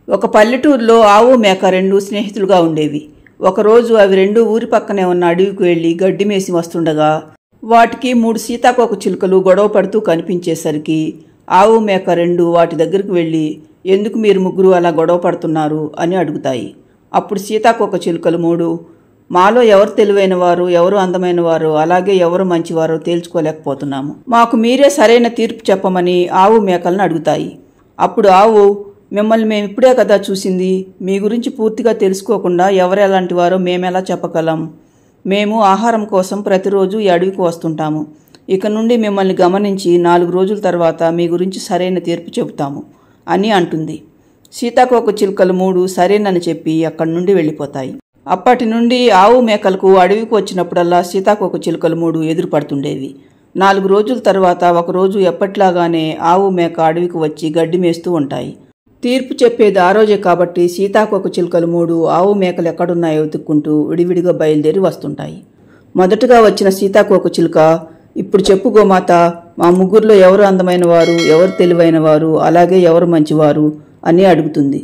ఒక పల్లెటూరులో ఆవు మేక రెండు స్నేహితులుగా ఉండేవి. ఒకరోజు అవి రెండు ఊరి పక్కనే ఉన్న అడవికి వెళ్లి గడ్డి మేసి వస్తుండగా వాటికి 3 సీతాకోక చిలుకలు గొడవ పడుతూ కనిపించేసరికి ఆవు మేక రెండు వాటి దగ్గరికి వెళ్లి, ఎందుకు మీరు ముగ్గురు అలా గొడవ పడుతున్నారు అని అడుగుతాయి. అప్పుడు సీతాకోక చిలుకలు 3, మాలో ఎవరు తెలివైన వారు, ఎవరు అందమైన వారు, అలాగే ఎవరు మంచివారో తేల్చుకోలేకపోతున్నాము. మాకు మీరే సరైన తీర్పు చెప్పమని ఆవు మేకలను అడుగుతాయి. అప్పుడు ఆవు, మిమ్మల్ని మేమిప్పుడే కదా చూసింది, మీ గురించి పూర్తిగా తెలుసుకోకుండా ఎవరెలాంటి వారో మేమెలా చెప్పగలం? మేము ఆహారం కోసం ప్రతిరోజు ఈ అడవికి వస్తుంటాము. ఇక నుండి మిమ్మల్ని గమనించి 4 రోజుల తర్వాత మీ గురించి సరైన తీర్పు చెబుతాము అని అంటుంది. సీతాకోక చిలుకలు 3 సరేనని చెప్పి అక్కడి నుండి వెళ్ళిపోతాయి. అప్పటి నుండి ఆవు మేకలకు అడవికి వచ్చినప్పుడల్లా సీతాకోక చిలుకలు 3 ఎదురుపడుతుండేవి. 4 రోజుల తర్వాత ఒకరోజు ఎప్పట్లాగానే ఆవు మేక అడవికి వచ్చి గడ్డి మేస్తూ ఉంటాయి. తీర్పు చెప్పేది ఆ రోజే కాబట్టి సీతాకోక చిలుకలు 3 ఆవు మేకలు ఎక్కడున్నాయో వెతుక్కుంటూ విడివిడిగా బయలుదేరి వస్తుంటాయి. మొదటగా వచ్చిన సీతాకోక చిలుక, ఇప్పుడు చెప్పు గోమాత, మా ముగ్గురులో ఎవరు అందమైన వారు, ఎవరు తెలివైన వారు, అలాగే ఎవరు మంచివారు అని అడుగుతుంది.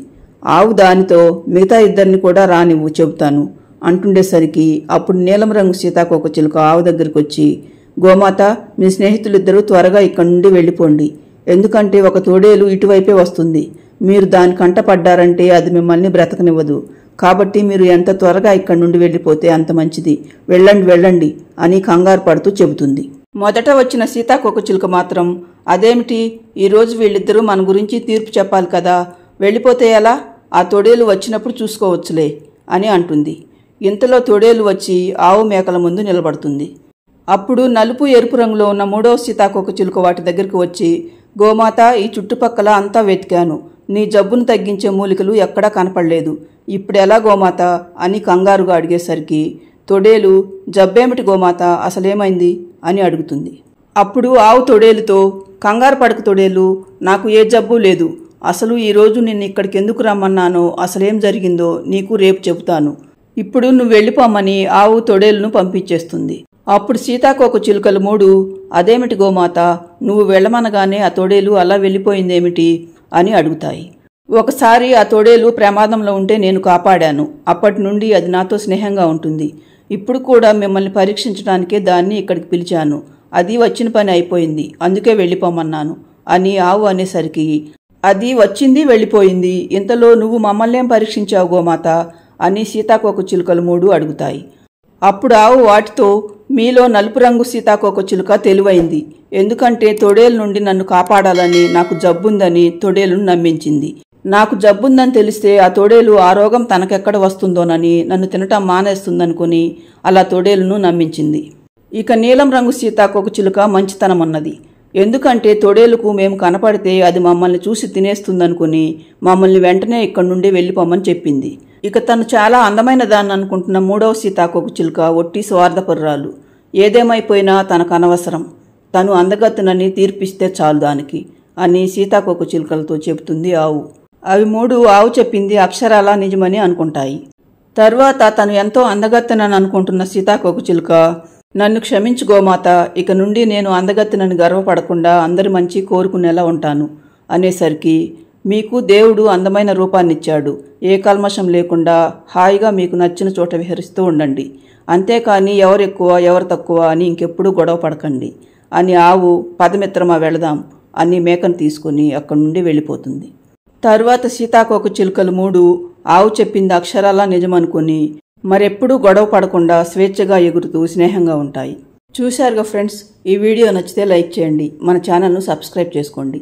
ఆవు దానితో, మిగతా ఇద్దరిని కూడా రానివ్వు చెబుతాను అంటుండేసరికి అప్పుడు నీలం రంగు సీతాకోక చిలుక ఆవు దగ్గరికి వచ్చి, గోమాత, మీ స్నేహితులిద్దరూ త్వరగా ఇక్కడి నుండి వెళ్ళిపోండి. ఎందుకంటే ఒక తోడేలు ఇటువైపే వస్తుంది. మీరు దాని కంట పడ్డారంటే అది మిమ్మల్ని బ్రతకనివ్వదు. కాబట్టి మీరు ఎంత త్వరగా ఇక్కడి నుండి వెళ్ళిపోతే అంత మంచిది. వెళ్ళండి వెళ్ళండి అని కంగారు పడుతూ చెబుతుంది. మొదట వచ్చిన సీతాకోక చిలుక మాత్రం, అదేమిటి, ఈరోజు వీళ్ళిద్దరూ మన గురించి తీర్పు చెప్పాలి కదా, వెళ్ళిపోతే ఎలా? ఆ తోడేలు వచ్చినప్పుడు చూసుకోవచ్చులే అని అంటుంది. ఇంతలో తోడేలు వచ్చి ఆవు మేకల ముందు నిలబడుతుంది. అప్పుడు నలుపు ఎరుపు రంగులో ఉన్న 3వ సీతాకోక చిలుక వాటి దగ్గరికి వచ్చి, గోమాత, ఈ చుట్టుపక్కల అంతా వెతికాను. నీ జబ్బును తగ్గించే మూలికలు ఎక్కడా కనపడలేదు. ఇప్పుడెలా గోమాత అని కంగారుగా అడిగేసరికి తొడేలు, జబ్బేమిటి గోమాత, అసలేమైంది అని అడుగుతుంది. అప్పుడు ఆవు తొడేలుతో, కంగారు పడకు తొడేలు, నాకు ఏ జబ్బు లేదు. అసలు ఈరోజు నిన్ను ఇక్కడికి ఎందుకు రమ్మన్నానో, అసలేం జరిగిందో నీకు రేపు చెబుతాను. ఇప్పుడు నువ్వు వెళ్ళిపోమని ఆవు తొడేలును పంపించేస్తుంది. అప్పుడు సీతాకోక చిలుకలు 3, అదేమిటి గోమాత, నువ్వు వెళ్ళమనగానే ఆ తొడేలు అలా వెళ్ళిపోయిందేమిటి అని అడుగుతాయి. ఒకసారి ఆ తొడేలు ప్రమాదంలో ఉంటే నేను కాపాడాను. అప్పటి నుండి అది నాతో స్నేహంగా ఉంటుంది. ఇప్పుడు కూడా మిమ్మల్ని పరీక్షించడానికే దాన్ని ఇక్కడికి పిలిచాను. అది వచ్చిన పని అయిపోయింది, అందుకే వెళ్ళిపోమన్నాను అని ఆవు అనేసరికి, అది వచ్చింది వెళ్ళిపోయింది, ఇంతలో నువ్వు మమ్మల్నేం పరీక్షించావు గోమాత అని సీతాకోక చిలుకలు 3 అడుగుతాయి. అప్పుడు ఆవు వాటితో, మీలో నలుపు రంగు సీతాకోక చిలుక తెలివైంది. ఎందుకంటే తొడేలు నుండి నన్ను కాపాడాలని, నాకు జబ్బుందని తొడేలును నమ్మించింది. నాకు జబ్బుందని తెలిస్తే ఆ తొడేలు ఆ రోగం తనకెక్కడ వస్తుందోనని నన్ను తినటం మానేస్తుందనుకుని అలా తొడేలును నమ్మించింది. ఇక నీలం రంగు సీతాకోక చిలుక మంచితనమన్నది. ఎందుకంటే తొడేలుకు మేము కనపడితే అది మమ్మల్ని చూసి తినేస్తుందనుకుని మమ్మల్ని వెంటనే ఇక్కడి నుండి వెళ్ళిపోమని చెప్పింది. ఇక తను చాలా అందమైన దాన్ని అనుకుంటున్న 3వ సీతాకోక చిలుక ఒట్టి స్వార్థపరురాలు. ఏదేమైపోయినా తనకు అనవసరం, తను అందగత్తెనని తీర్పిస్తే చాలు దానికి అని సీతాకోక చిలుకలతో చెబుతుంది ఆవు. అవి 3 ఆవు చెప్పింది అక్షరాలా నిజమని అనుకుంటాయి. తర్వాత తను ఎంతో అందగత్తెనని అనుకుంటున్న సీతాకోక చిలుక, నన్ను క్షమించు గోమాత, ఇక నుండి నేను అందగత్తెనని గర్వపడకుండా అందరి మంచి కోరుకునేలా ఉంటాను అనేసరికి, మీకు దేవుడు అందమైన రూపాన్నిచ్చాడు. ఏ కల్మషం లేకుండా హాయిగా మీకు నచ్చిన చోట విహరిస్తూ ఉండండి. అంతేకాని ఎవరు ఎక్కువ ఎవరు తక్కువ అని ఇంకెప్పుడు గొడవ పడకండి అని ఆవు, పదమిత్రమా వెళదాం అని మేకను తీసుకుని అక్కడి నుండి వెళ్ళిపోతుంది. తరువాత సీతాకోక చిలుకలు 3 ఆవు చెప్పింది అక్షరాలా నిజమనుకుని మరెప్పుడూ గొడవ పడకుండా స్వేచ్ఛగా ఎగురుతూ స్నేహంగా ఉంటాయి. చూశారుగా ఫ్రెండ్స్, ఈ వీడియో నచ్చితే లైక్ చేయండి, మన ఛానల్ను సబ్స్క్రైబ్ చేసుకోండి.